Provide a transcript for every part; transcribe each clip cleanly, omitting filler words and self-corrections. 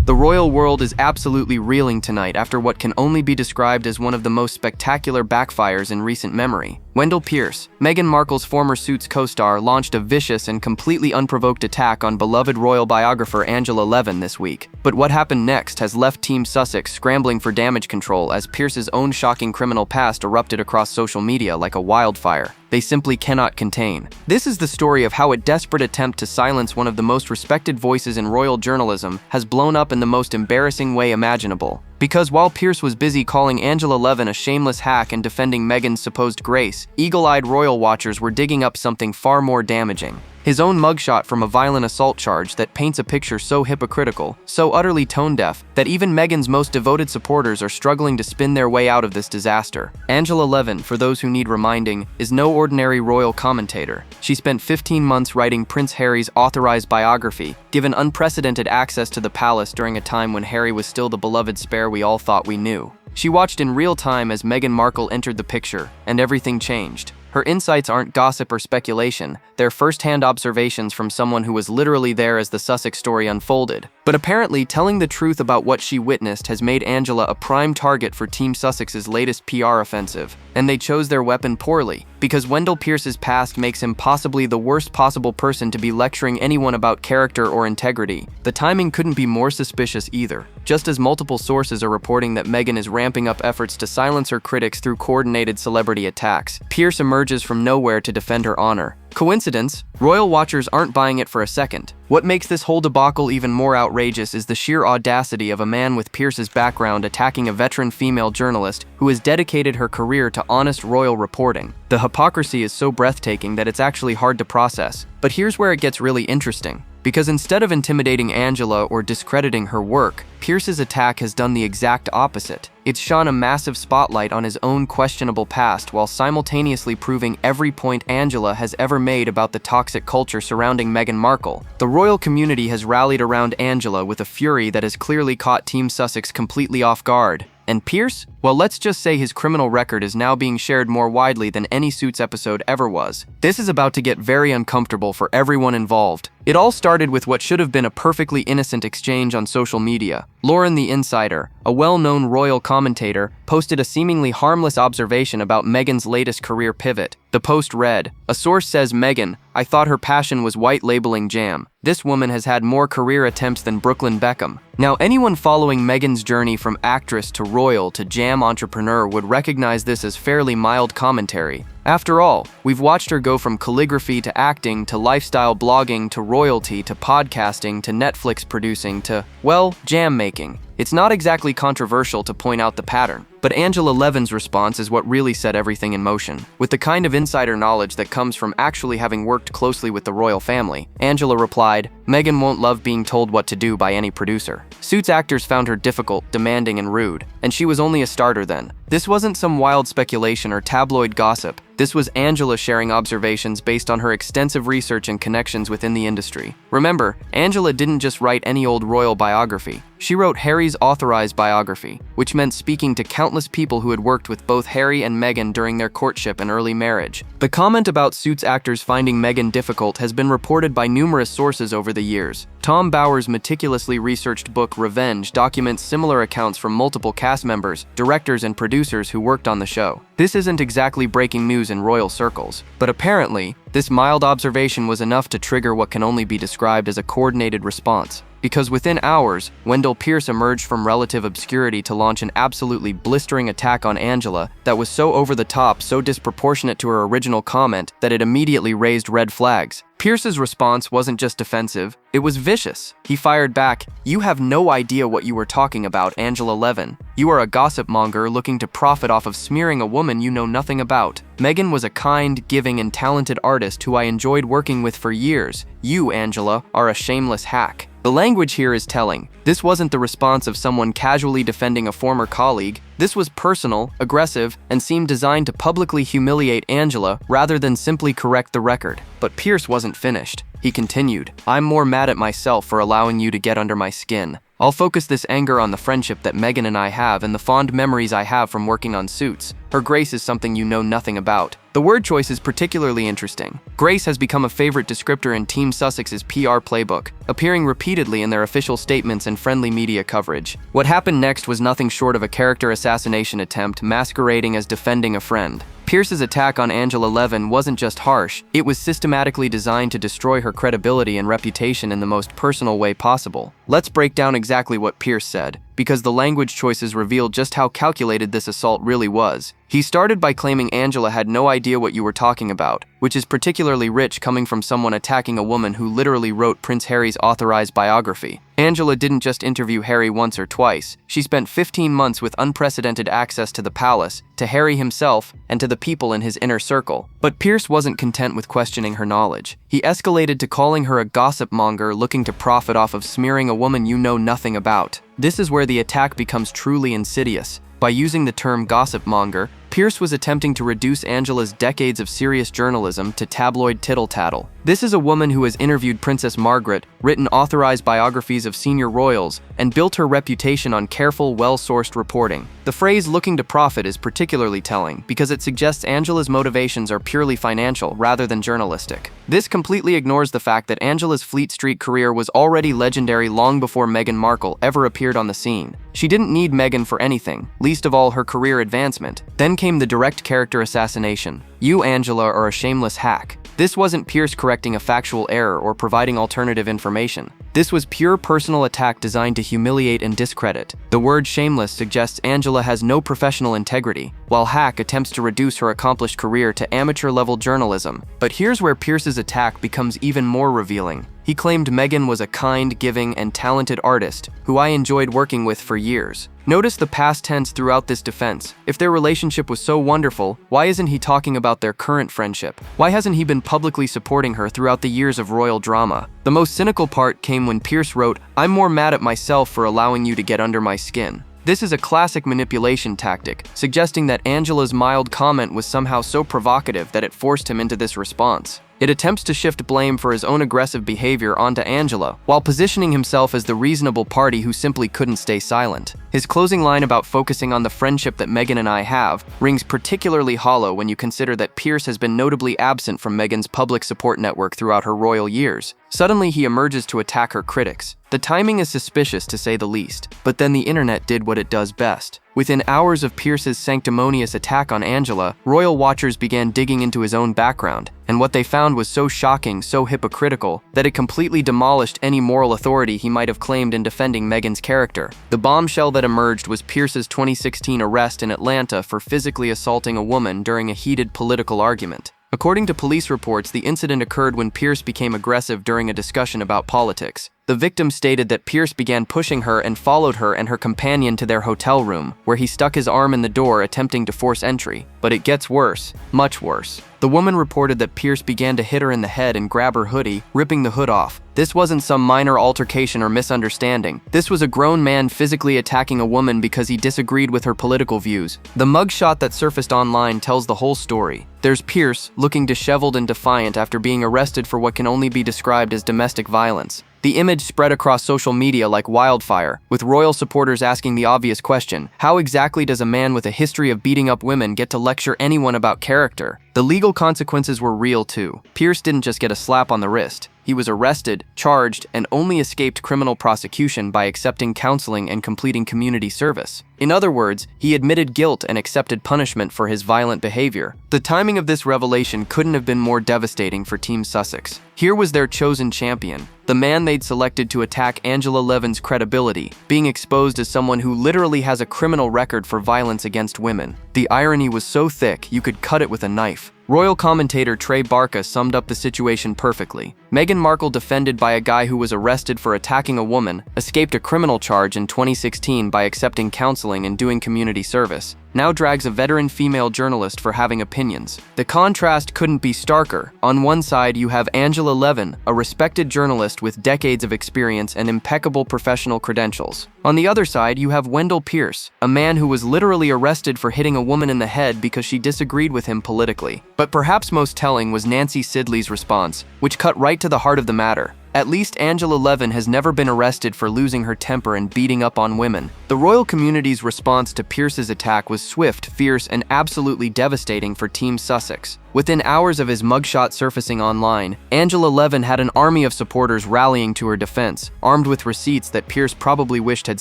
The royal world is absolutely reeling tonight after what can only be described as one of the most spectacular backfires in recent memory. Wendell Pierce, Meghan Markle's former Suits co-star, launched a vicious and completely unprovoked attack on beloved royal biographer Angela Levin this week. But what happened next has left Team Sussex scrambling for damage control as Pierce's own shocking criminal past erupted across social media like a wildfire they simply cannot contain. This is the story of how a desperate attempt to silence one of the most respected voices in royal journalism has blown up in the most embarrassing way imaginable. Because while Pierce was busy calling Angela Levin a shameless hack and defending Meghan's supposed grace, eagle-eyed royal watchers were digging up something far more damaging. His own mugshot from a violent assault charge that paints a picture so hypocritical, so utterly tone-deaf, that even Meghan's most devoted supporters are struggling to spin their way out of this disaster. Angela Levin, for those who need reminding, is no ordinary royal commentator. She spent 15 months writing Prince Harry's authorized biography, given unprecedented access to the palace during a time when Harry was still the beloved spare we all thought we knew. She watched in real time as Meghan Markle entered the picture, and everything changed. Her insights aren't gossip or speculation, they're first-hand observations from someone who was literally there as the Sussex story unfolded. But apparently, telling the truth about what she witnessed has made Angela a prime target for Team Sussex's latest PR offensive, and they chose their weapon poorly, because Wendell Pierce's past makes him possibly the worst possible person to be lecturing anyone about character or integrity. The timing couldn't be more suspicious either. Just as multiple sources are reporting that Meghan is ramping up efforts to silence her critics through coordinated celebrity attacks, Pierce emerges from nowhere to defend her honor. Coincidence? Royal watchers aren't buying it for a second. What makes this whole debacle even more outrageous is the sheer audacity of a man with Pierce's background attacking a veteran female journalist who has dedicated her career to honest royal reporting. The hypocrisy is so breathtaking that it's actually hard to process. But here's where it gets really interesting. Because instead of intimidating Angela or discrediting her work, Pierce's attack has done the exact opposite. It's shone a massive spotlight on his own questionable past while simultaneously proving every point Angela has ever made about the toxic culture surrounding Meghan Markle. The royal community has rallied around Angela with a fury that has clearly caught Team Sussex completely off guard. And Pierce? Well, let's just say his criminal record is now being shared more widely than any Suits episode ever was. This is about to get very uncomfortable for everyone involved. It all started with what should have been a perfectly innocent exchange on social media. Lauren the Insider, a well-known royal commentator, posted a seemingly harmless observation about Meghan's latest career pivot. The post read, "A source says Meghan, I thought her passion was white labeling jam. This woman has had more career attempts than Brooklyn Beckham." Now, anyone following Meghan's journey from actress to royal to jam entrepreneur would recognize this as fairly mild commentary. After all, we've watched her go from calligraphy to acting to lifestyle blogging to royalty to podcasting to Netflix producing to, well, jam making. It's not exactly controversial to point out the pattern. But Angela Levin's response is what really set everything in motion. With the kind of insider knowledge that comes from actually having worked closely with the royal family, Angela replied, "Meghan won't love being told what to do by any producer." Suits actors found her difficult, demanding, and rude, and she was only a starter then. This wasn't some wild speculation or tabloid gossip. This was Angela sharing observations based on her extensive research and connections within the industry. Remember, Angela didn't just write any old royal biography. She wrote Harry's authorized biography, which meant speaking to countless people who had worked with both Harry and Meghan during their courtship and early marriage. The comment about Suits actors finding Meghan difficult has been reported by numerous sources over the years. Tom Bower's meticulously researched book Revenge documents similar accounts from multiple cast members, directors, and producers who worked on the show. This isn't exactly breaking news in royal circles, but apparently, this mild observation was enough to trigger what can only be described as a coordinated response. Because within hours, Wendell Pierce emerged from relative obscurity to launch an absolutely blistering attack on Angela that was so over the top, so disproportionate to her original comment, that it immediately raised red flags. Pierce's response wasn't just defensive, it was vicious. He fired back, "You have no idea what you were talking about, Angela Levin. You are a gossip monger looking to profit off of smearing a woman you know nothing about. Meghan was a kind, giving, and talented artist who I enjoyed working with for years. You, Angela, are a shameless hack." The language here is telling. This wasn't the response of someone casually defending a former colleague. This was personal, aggressive, and seemed designed to publicly humiliate Angela rather than simply correct the record. But Pierce wasn't finished. He continued, "I'm more mad at myself for allowing you to get under my skin. I'll focus this anger on the friendship that Meghan and I have and the fond memories I have from working on Suits. Her grace is something you know nothing about. The word choice is particularly interesting. Grace has become a favorite descriptor in Team Sussex's PR playbook, appearing repeatedly in their official statements and friendly media coverage. What happened next was nothing short of a character assassination attempt masquerading as defending a friend. Pierce's attack on Angela Levin wasn't just harsh, it was systematically designed to destroy her credibility and reputation in the most personal way possible. Let's break down exactly what Pierce said, because the language choices reveal just how calculated this assault really was. He started by claiming Angela had no idea what you were talking about, which is particularly rich coming from someone attacking a woman who literally wrote Prince Harry's authorized biography. Angela didn't just interview Harry once or twice, she spent 15 months with unprecedented access to the palace, to Harry himself, and to the people in his inner circle. But Pierce wasn't content with questioning her knowledge. He escalated to calling her a gossip monger looking to profit off of smearing a woman you know nothing about. This is where the attack becomes truly insidious. By using the term gossip monger, Pierce was attempting to reduce Angela's decades of serious journalism to tabloid tittle-tattle. This is a woman who has interviewed Princess Margaret, written authorized biographies of senior royals, and built her reputation on careful, well-sourced reporting. The phrase "looking to profit" is particularly telling because it suggests Angela's motivations are purely financial rather than journalistic. This completely ignores the fact that Angela's Fleet Street career was already legendary long before Meghan Markle ever appeared on the scene. She didn't need Meghan for anything, least of all her career advancement. Then came the direct character assassination. You, Angela, are a shameless hack. This wasn't Pierce correcting a factual error or providing alternative information. This was pure personal attack designed to humiliate and discredit. The word shameless suggests Angela has no professional integrity, while hack attempts to reduce her accomplished career to amateur-level journalism. But here's where Pierce's attack becomes even more revealing. He claimed Meghan was a kind, giving, and talented artist who I enjoyed working with for years. Notice the past tense throughout this defense. If their relationship was so wonderful, why isn't he talking about their current friendship? Why hasn't he been publicly supporting her throughout the years of royal drama? The most cynical part came when Pierce wrote, "I'm more mad at myself for allowing you to get under my skin." This is a classic manipulation tactic, suggesting that Angela's mild comment was somehow so provocative that it forced him into this response. It attempts to shift blame for his own aggressive behavior onto Angela, while positioning himself as the reasonable party who simply couldn't stay silent. His closing line about focusing on the friendship that Meghan and I have rings particularly hollow when you consider that Pierce has been notably absent from Meghan's public support network throughout her royal years. Suddenly, he emerges to attack her critics. The timing is suspicious to say the least, but then the internet did what it does best. Within hours of Pierce's sanctimonious attack on Angela, royal watchers began digging into his own background, and what they found was so shocking, so hypocritical, that it completely demolished any moral authority he might have claimed in defending Meghan's character. The bombshell that emerged was Pierce's 2016 arrest in Atlanta for physically assaulting a woman during a heated political argument. According to police reports, the incident occurred when Pierce became aggressive during a discussion about politics. The victim stated that Pierce began pushing her and followed her and her companion to their hotel room, where he stuck his arm in the door attempting to force entry. But it gets worse, much worse. The woman reported that Pierce began to hit her in the head and grab her hoodie, ripping the hood off. This wasn't some minor altercation or misunderstanding. This was a grown man physically attacking a woman because he disagreed with her political views. The mugshot that surfaced online tells the whole story. There's Pierce, looking disheveled and defiant after being arrested for what can only be described as domestic violence. The image spread across social media like wildfire, with royal supporters asking the obvious question: how exactly does a man with a history of beating up women get to lecture anyone about character? The legal consequences were real too. Pierce didn't just get a slap on the wrist. He was arrested, charged, and only escaped criminal prosecution by accepting counseling and completing community service. In other words, he admitted guilt and accepted punishment for his violent behavior. The timing of this revelation couldn't have been more devastating for Team Sussex. Here was their chosen champion, the man they'd selected to attack Angela Levin's credibility, being exposed as someone who literally has a criminal record for violence against women. The irony was so thick, you could cut it with a knife. Royal commentator Trey Barca summed up the situation perfectly. Meghan Markle, defended by a guy who was arrested for attacking a woman, escaped a criminal charge in 2016 by accepting counseling and doing community service, now drags a veteran female journalist for having opinions. The contrast couldn't be starker. On one side, you have Angela Levin, a respected journalist with decades of experience and impeccable professional credentials. On the other side, you have Wendell Pierce, a man who was literally arrested for hitting a woman in the head because she disagreed with him politically. But perhaps most telling was Nancy Sidley's response, which cut right to the heart of the matter. At least Angela Levin has never been arrested for losing her temper and beating up on women. The The royal community's response to Pierce's attack was swift, fierce, and absolutely devastating for Team Sussex. Within hours of his mugshot surfacing online, Angela Levin had an army of supporters rallying to her defense, armed with receipts that Pierce probably wished had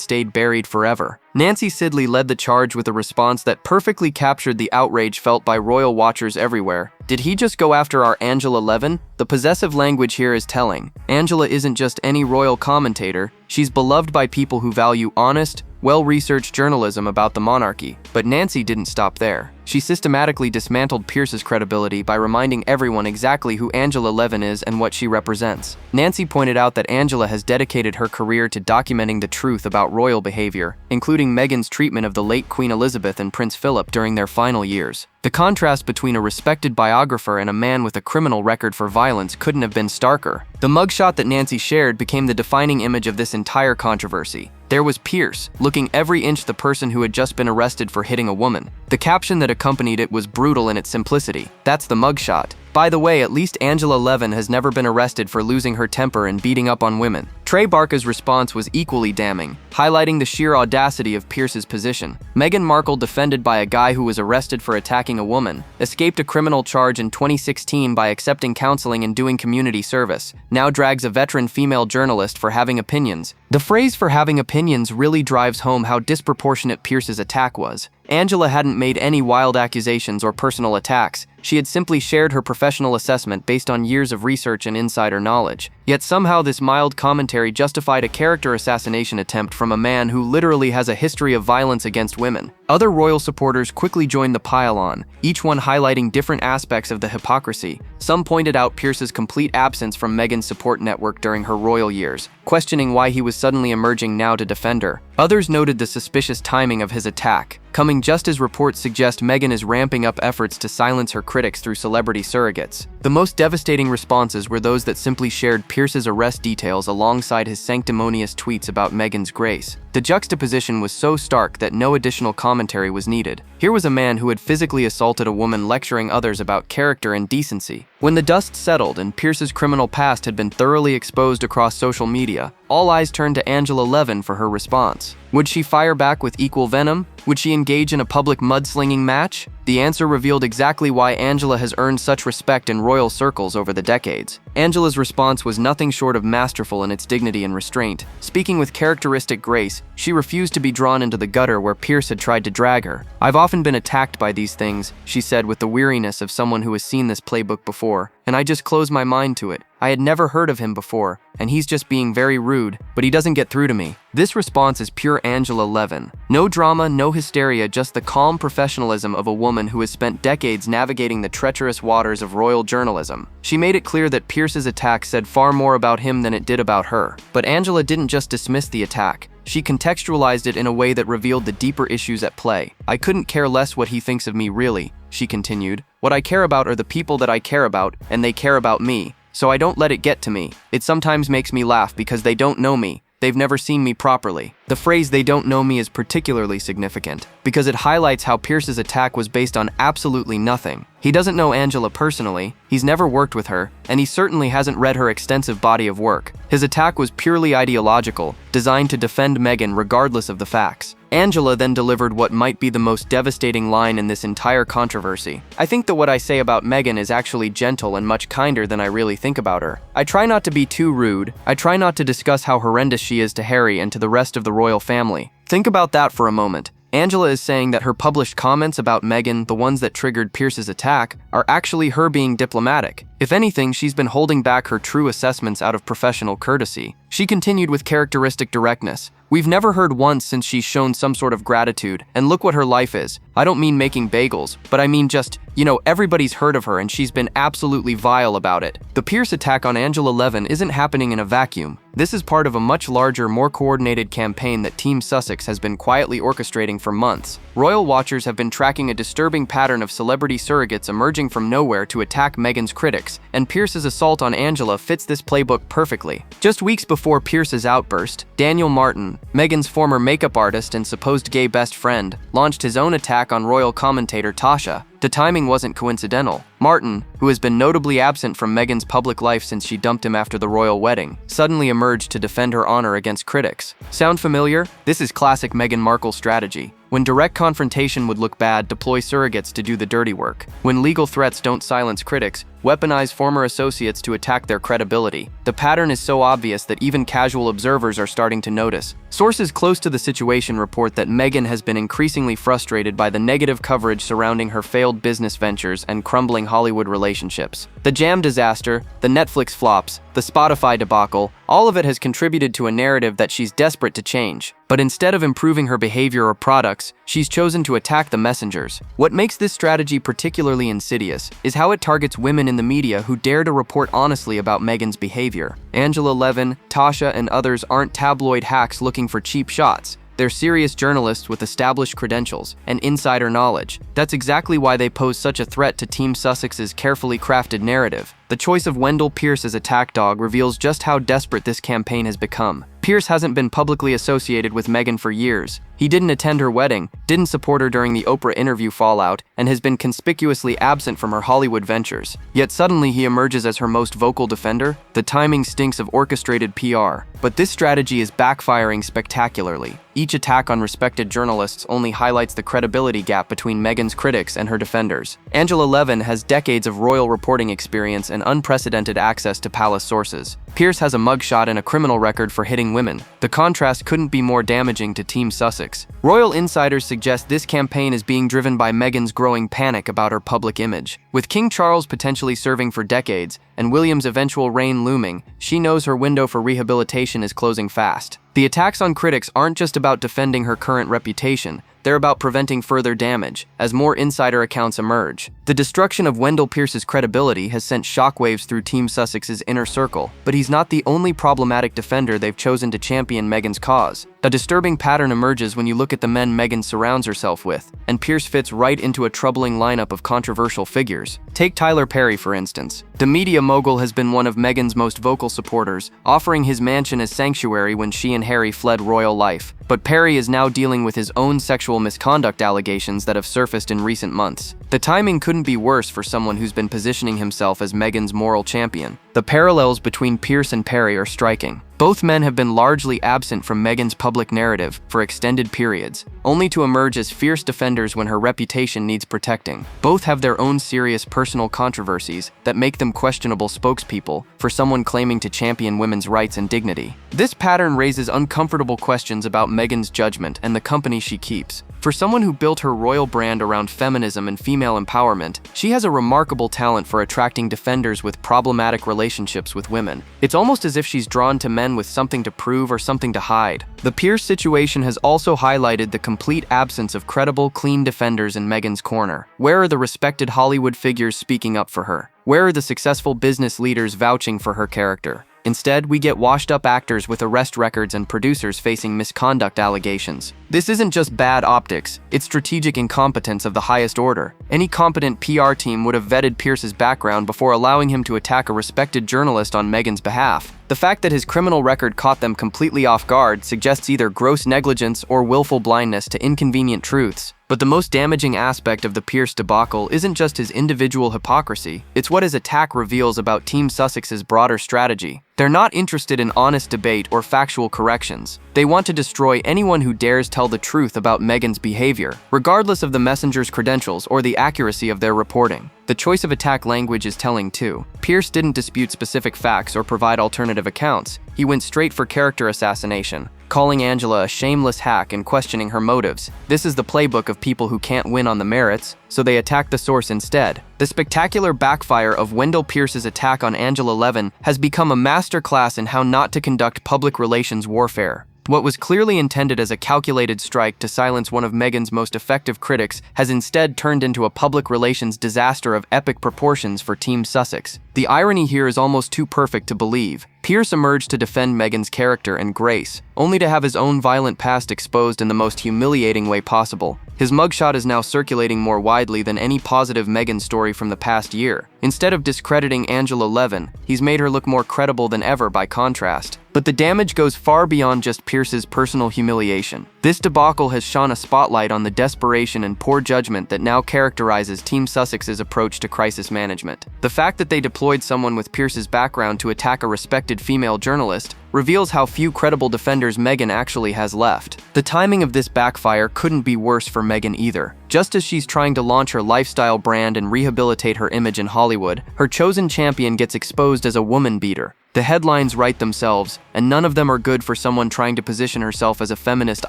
stayed buried forever. Nancy Sidley led the charge with a response that perfectly captured the outrage felt by royal watchers everywhere. Did he just go after our Angela Levin? The possessive language here is telling. Angela isn't just any royal commentator, she's beloved by people who value honest, well-researched journalism about the monarchy. But Nancy didn't stop there. She systematically dismantled Pierce's credibility by reminding everyone exactly who Angela Levin is and what she represents. Nancy pointed out that Angela has dedicated her career to documenting the truth about royal behavior, including Meghan's treatment of the late Queen Elizabeth and Prince Philip during their final years. The contrast between a respected biographer and a man with a criminal record for violence couldn't have been starker. The mugshot that Nancy shared became the defining image of this entire controversy. There was Pierce, looking every inch the person who had just been arrested for hitting a woman. The caption that accompanied it was brutal in its simplicity. That's the mugshot. By the way, at least Angela Levin has never been arrested for losing her temper and beating up on women. Trey Barker's response was equally damning, highlighting the sheer audacity of Pierce's position. Meghan Markle, defended by a guy who was arrested for attacking a woman, escaped a criminal charge in 2016 by accepting counseling and doing community service, now drags a veteran female journalist for having opinions. The phrase "for having opinions" really drives home how disproportionate Pierce's attack was. Angela hadn't made any wild accusations or personal attacks. She had simply shared her professional assessment based on years of research and insider knowledge. Yet somehow this mild commentary justified a character assassination attempt from a man who literally has a history of violence against women. Other royal supporters quickly joined the pile-on, each one highlighting different aspects of the hypocrisy. Some pointed out Pierce's complete absence from Meghan's support network during her royal years, questioning why he was suddenly emerging now to defend her. Others noted the suspicious timing of his attack, coming just as reports suggest Meghan is ramping up efforts to silence her critics through celebrity surrogates. The most devastating responses were those that simply shared Pierce's arrest details alongside his sanctimonious tweets about Meghan's grace. The juxtaposition was so stark that no additional commentary was needed. Here was a man who had physically assaulted a woman lecturing others about character and decency. When the dust settled and Pierce's criminal past had been thoroughly exposed across social media, all eyes turned to Angela Levin for her response. Would she fire back with equal venom? Would she engage in a public mudslinging match? The answer revealed exactly why Angela has earned such respect in royal circles over the decades. Angela's response was nothing short of masterful in its dignity and restraint. Speaking with characteristic grace, she refused to be drawn into the gutter where Pierce had tried to drag her. "I've often been attacked by these things," she said with the weariness of someone who has seen this playbook before, "and I just closed my mind to it. I had never heard of him before, and he's just being very rude, but he doesn't get through to me." This response is pure Angela Levin. No drama, no hysteria, just the calm professionalism of a woman who has spent decades navigating the treacherous waters of royal journalism. She made it clear that Pierce's attack said far more about him than it did about her. But Angela didn't just dismiss the attack. She contextualized it in a way that revealed the deeper issues at play. "I couldn't care less what he thinks of me, really," she continued. "What I care about are the people that I care about, and they care about me. So I don't let it get to me. It sometimes makes me laugh because they don't know me. They've never seen me properly." The phrase "they don't know me" is particularly significant because it highlights how Pierce's attack was based on absolutely nothing. He doesn't know Angela personally, he's never worked with her, and he certainly hasn't read her extensive body of work. His attack was purely ideological, designed to defend Meghan regardless of the facts. Angela then delivered what might be the most devastating line in this entire controversy. "I think that what I say about Meghan is actually gentle and much kinder than I really think about her. I try not to be too rude. I try not to discuss how horrendous she is to Harry and to the rest of the royal family." Think about that for a moment. Angela is saying that her published comments about Meghan, the ones that triggered Pierce's attack, are actually her being diplomatic. If anything, she's been holding back her true assessments out of professional courtesy. She continued with characteristic directness. "We've never heard once since she's shown some sort of gratitude, and look what her life is. I don't mean making bagels, but I mean just, everybody's heard of her and she's been absolutely vile about it." The Pierce attack on Angela Levin isn't happening in a vacuum. This is part of a much larger, more coordinated campaign that Team Sussex has been quietly orchestrating for months. Royal watchers have been tracking a disturbing pattern of celebrity surrogates emerging from nowhere to attack Meghan's critics, and Pierce's assault on Angela fits this playbook perfectly. Just weeks before Pierce's outburst, Daniel Martin, Meghan's former makeup artist and supposed gay best friend launched his own attack on royal commentator Tasha. The timing wasn't coincidental. Martin, who has been notably absent from Meghan's public life since she dumped him after the royal wedding, suddenly emerged to defend her honor against critics. Sound familiar? This is classic Meghan Markle strategy. When direct confrontation would look bad, deploy surrogates to do the dirty work. When legal threats don't silence critics, weaponize former associates to attack their credibility. The pattern is so obvious that even casual observers are starting to notice. Sources close to the situation report that Meghan has been increasingly frustrated by the negative coverage surrounding her failed business ventures and crumbling Hollywood relationships. The Jam disaster, the Netflix flops, the Spotify debacle, all of it has contributed to a narrative that she's desperate to change. But instead of improving her behavior or products, she's chosen to attack the messengers. What makes this strategy particularly insidious is how it targets women in the media who dare to report honestly about Meghan's behavior. Angela Levin, Tasha, and others aren't tabloid hacks looking for cheap shots. They're serious journalists with established credentials and insider knowledge. That's exactly why they pose such a threat to Team Sussex's carefully crafted narrative. The choice of Wendell Pierce as attack dog reveals just how desperate this campaign has become. Pierce hasn't been publicly associated with Meghan for years. He didn't attend her wedding, didn't support her during the Oprah interview fallout, and has been conspicuously absent from her Hollywood ventures. Yet suddenly he emerges as her most vocal defender? The timing stinks of orchestrated PR. But this strategy is backfiring spectacularly. Each attack on respected journalists only highlights the credibility gap between Meghan's critics and her defenders. Angela Levin has decades of royal reporting experience and unprecedented access to palace sources. Pierce has a mugshot and a criminal record for hitting women. The contrast couldn't be more damaging to Team Sussex. Royal insiders suggest this campaign is being driven by Meghan's growing panic about her public image. With King Charles potentially serving for decades and William's eventual reign looming, she knows her window for rehabilitation is closing fast. The attacks on critics aren't just about defending her current reputation, they're about preventing further damage, as more insider accounts emerge. The destruction of Wendell Pierce's credibility has sent shockwaves through Team Sussex's inner circle, but he's not the only problematic defender they've chosen to champion Meghan's cause. A disturbing pattern emerges when you look at the men Meghan surrounds herself with, and Pierce fits right into a troubling lineup of controversial figures. Take Tyler Perry, for instance. The media mogul has been one of Meghan's most vocal supporters, offering his mansion as sanctuary when she and Harry fled royal life. But Perry is now dealing with his own sexual misconduct allegations that have surfaced in recent months. The timing couldn't be worse for someone who's been positioning himself as Meghan's moral champion. The parallels between Pierce and Perry are striking. Both men have been largely absent from Meghan's public narrative for extended periods, only to emerge as fierce defenders when her reputation needs protecting. Both have their own serious personal controversies that make them questionable spokespeople for someone claiming to champion women's rights and dignity. This pattern raises uncomfortable questions about Meghan's judgment and the company she keeps. For someone who built her royal brand around feminism and female empowerment, she has a remarkable talent for attracting defenders with problematic relationships with women. It's almost as if she's drawn to men with something to prove or something to hide. The Pierce situation has also highlighted the complete absence of credible, clean defenders in Meghan's corner. Where are the respected Hollywood figures speaking up for her? Where are the successful business leaders vouching for her character? Instead, we get washed-up actors with arrest records and producers facing misconduct allegations. This isn't just bad optics, it's strategic incompetence of the highest order. Any competent PR team would have vetted Pierce's background before allowing him to attack a respected journalist on Meghan's behalf. The fact that his criminal record caught them completely off guard suggests either gross negligence or willful blindness to inconvenient truths. But the most damaging aspect of the Pierce debacle isn't just his individual hypocrisy, it's what his attack reveals about Team Sussex's broader strategy. They're not interested in honest debate or factual corrections. They want to destroy anyone who dares tell the truth about Meghan's behavior, regardless of the messenger's credentials or the accuracy of their reporting. The choice of attack language is telling too. Pierce didn't dispute specific facts or provide alternative accounts. He went straight for character assassination, calling Angela a shameless hack and questioning her motives. This is the playbook of people who can't win on the merits, so they attack the source instead. The spectacular backfire of Wendell Pierce's attack on Angela Levin has become a masterclass in how not to conduct public relations warfare. What was clearly intended as a calculated strike to silence one of Meghan's most effective critics has instead turned into a public relations disaster of epic proportions for Team Sussex. The irony here is almost too perfect to believe. Pierce emerged to defend Meghan's character and grace, only to have his own violent past exposed in the most humiliating way possible. His mugshot is now circulating more widely than any positive Meghan story from the past year. Instead of discrediting Angela Levin, he's made her look more credible than ever by contrast. But the damage goes far beyond just Pierce's personal humiliation. This debacle has shone a spotlight on the desperation and poor judgment that now characterizes Team Sussex's approach to crisis management. The fact that they deployed someone with Pierce's background to attack a respected female journalist reveals how few credible defenders Meghan actually has left. The timing of this backfire couldn't be worse for Meghan either. Just as she's trying to launch her lifestyle brand and rehabilitate her image in Hollywood, her chosen champion gets exposed as a woman beater. The headlines write themselves, and none of them are good for someone trying to position herself as a feminist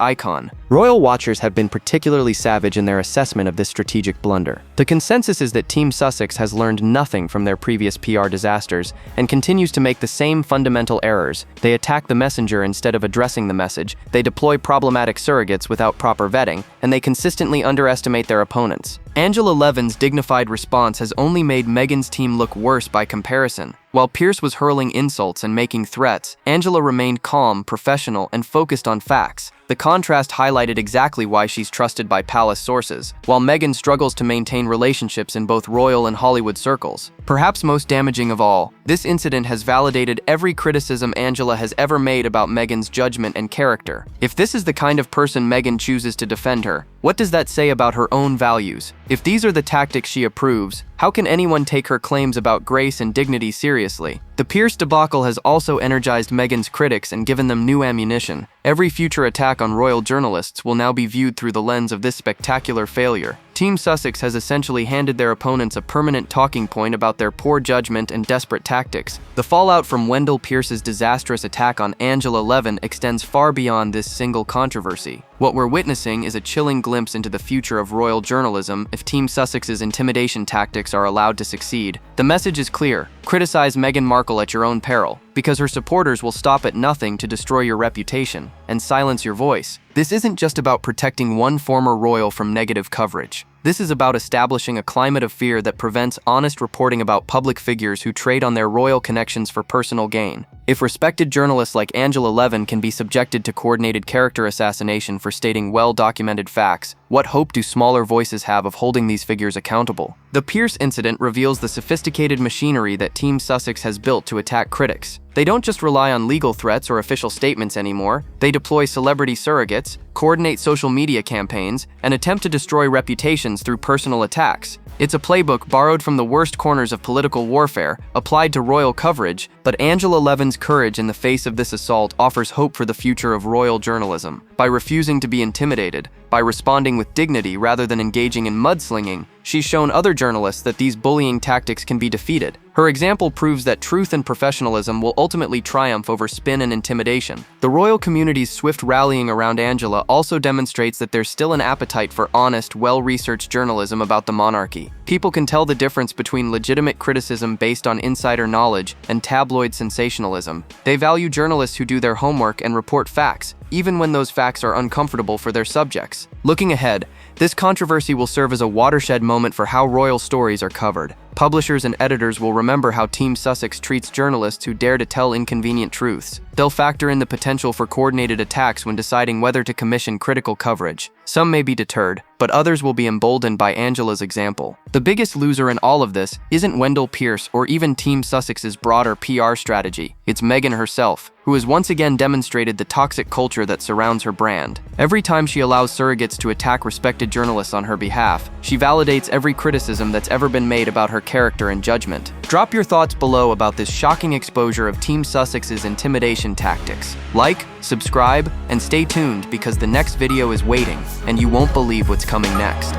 icon. Royal watchers have been particularly savage in their assessment of this strategic blunder. The consensus is that Team Sussex has learned nothing from their previous PR disasters and continues to make the same fundamental errors. They attack the messenger instead of addressing the message, they deploy problematic surrogates without proper vetting, and they consistently underestimate their opponents. Angela Levin's dignified response has only made Meghan's team look worse by comparison. While Pierce was hurling insults and making threats, Angela remained calm, professional, and focused on facts. The contrast highlighted exactly why she's trusted by palace sources, while Meghan struggles to maintain relationships in both royal and Hollywood circles. Perhaps most damaging of all, this incident has validated every criticism Angela has ever made about Meghan's judgment and character. If this is the kind of person Meghan chooses to defend her, what does that say about her own values? If these are the tactics she approves, how can anyone take her claims about grace and dignity seriously? The Pierce debacle has also energized Meghan's critics and given them new ammunition. Every future attack on royal journalists will now be viewed through the lens of this spectacular failure. Team Sussex has essentially handed their opponents a permanent talking point about their poor judgment and desperate tactics. The fallout from Wendell Pierce's disastrous attack on Angela Levin extends far beyond this single controversy. What we're witnessing is a chilling glimpse into the future of royal journalism if Team Sussex's intimidation tactics are allowed to succeed. The message is clear: criticize Meghan Markle at your own peril, because her supporters will stop at nothing to destroy your reputation and silence your voice. This isn't just about protecting one former royal from negative coverage. This is about establishing a climate of fear that prevents honest reporting about public figures who trade on their royal connections for personal gain. If respected journalists like Angela Levin can be subjected to coordinated character assassination for stating well-documented facts, what hope do smaller voices have of holding these figures accountable? The Pierce incident reveals the sophisticated machinery that Team Sussex has built to attack critics. They don't just rely on legal threats or official statements anymore. They deploy celebrity surrogates, coordinate social media campaigns, and attempt to destroy reputations through personal attacks. It's a playbook borrowed from the worst corners of political warfare, applied to royal coverage, but Angela Levin's courage in the face of this assault offers hope for the future of royal journalism. By refusing to be intimidated, by responding with dignity rather than engaging in mudslinging, she's shown other journalists that these bullying tactics can be defeated. Her example proves that truth and professionalism will ultimately triumph over spin and intimidation. The royal community's swift rallying around Angela also demonstrates that there's still an appetite for honest, well-researched journalism about the monarchy. People can tell the difference between legitimate criticism based on insider knowledge and tabloid sensationalism. They value journalists who do their homework and report facts, even when those facts are uncomfortable for their subjects. Looking ahead, this controversy will serve as a watershed moment for how royal stories are covered. Publishers and editors will remember how Team Sussex treats journalists who dare to tell inconvenient truths. They'll factor in the potential for coordinated attacks when deciding whether to commission critical coverage. Some may be deterred, but others will be emboldened by Angela's example. The biggest loser in all of this isn't Wendell Pierce or even Team Sussex's broader PR strategy. It's Meghan herself, who has once again demonstrated the toxic culture that surrounds her brand. Every time she allows surrogates to attack respected journalists on her behalf, she validates every criticism that's ever been made about her character and judgment. Drop your thoughts below about this shocking exposure of Team Sussex's intimidation tactics. Like, subscribe, and stay tuned because the next video is waiting, and you won't believe what's coming next.